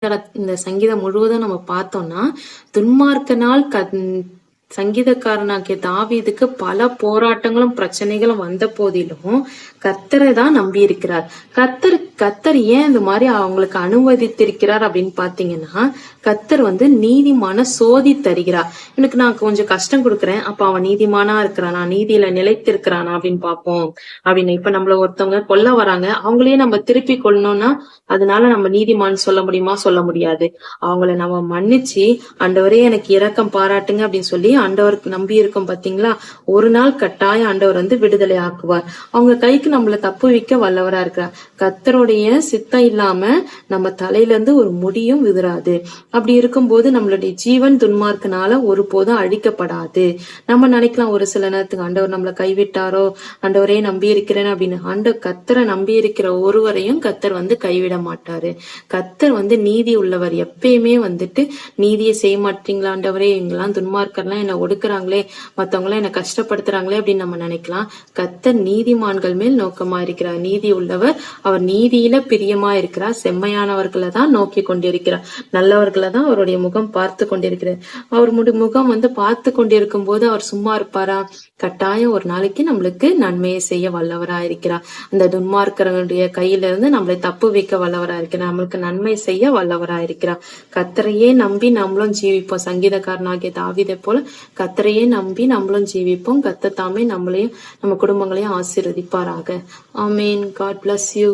இந்த சங்கீதம் முழுவதும் நம்ம பார்த்தோம்னா துன்மார்க்கனால் சங்கீதக்காரனாகிய தாவீதுக்கு பல போராட்டங்களும் பிரச்சனைகளும் வந்த போதிலும் கர்த்தரை தான் நம்பி இருக்கிறார். கர்த்தர் ஏன் இந்த மாதிரி அவங்களுக்கு அனுமதித்திருக்கிறார் அப்படின்னு பாத்தீங்கன்னா, கர்த்தர் நீதிமான சோதி தருகிறார். எனக்கு நான் கொஞ்சம் கஷ்டம் கொடுக்குறேன், அப்ப அவன் நீதிமானா இருக்கிறானா, நீதியில நிலைத்திருக்கிறானா அப்படின்னு பாப்போம் அப்படின்னு. இப்ப நம்மள ஒருத்தவங்க கொல்ல வராங்க, அவங்களையே நம்ம திருப்பி கொள்ளணும்னா அதனால நம்ம நீதிமான் சொல்ல முடியுமா? சொல்ல முடியாது. அவங்கள நம்ம மன்னிச்சு ஆண்டவரே எனக்கு இரக்கம் பாராட்டுங்க அப்படின்னு சொல்லி ஆண்டவருக்கு நம்பி இருக்கோம் பாத்தீங்களா, ஒரு நாள் கட்டாயம் ஆண்டவர் விடுதலை ஆக்குவார். அவங்க கைக்கு நம்மள தப்பு வைக்க வல்லவரா இருக்கிறார். கர்த்தருடைய சித்தம் இல்லாம நம்ம தலையில இருந்து ஒரு முடியும் விதுராது. அப்படி இருக்கும்போது நம்மளுடைய ஜீவன் துன்மார்க்கனால ஒருபோதும் அழிக்கப்படாது. நம்ம நினைக்கலாம் ஒரு சில நேரத்துக்கு ஆண்டவர் நம்மளை கைவிட்டாரோ, ஆண்டவரே நம்பி இருக்கிறேன் அப்படின்னு. கர்த்தரை நம்பி இருக்கிற ஒருவரையும் கர்த்தர் கைவிட மாட்டாரு. கர்த்தர் நீதி உள்ளவர். எப்பயுமே நீதியை செய்ய மாட்டீங்களா ஆண்டவரே, எங்கெல்லாம் துன்மார்க்கர்லாம் என்ன ஒடுக்குறாங்களே, மத்தவங்க எல்லாம் என்ன கஷ்டப்படுத்துறாங்களே அப்படின்னு நம்ம நினைக்கலாம். கர்த்தர் நீதிமான்கள் மேல் நோக்கமா இருக்கிறார். நீதி உள்ளவர். அவர் நீதியில பிரியமா இருக்கிறார். செம்மையானவர்களை தான் நோக்கி கொண்டிருக்கிறார். நல்லவர்களை தான் அவருடைய முகம் பார்த்து கொண்டிருக்கிறார். அவர் முகம் பார்த்து கொண்டிருக்கும் போது அவர் சும்மா இருப்பாரா? கட்டாயம் ஒரு நாளைக்கு நம்மளுக்கு நன்மையை செய்ய வல்லவரா இருக்கிறார். அந்த துன்மார்க்கர்களுடைய கையில இருந்து நம்மளை தப்பு வைக்க வல்லவரா இருக்கிறார். நம்மளுக்கு நன்மை செய்ய வல்லவரா இருக்கிறார். கர்த்தரையே நம்பி நம்மளும் ஜீவிப்போம். சங்கீதக்காரனாகிய தாவீதை போல கர்த்தரையே நம்பி நம்மளும் ஜீவிப்போம். கர்த்தர் தாமே நம்மளையும் நம்ம குடும்பங்களையும் ஆசீர்வதிப்பாராக. ஆமேன். God bless you.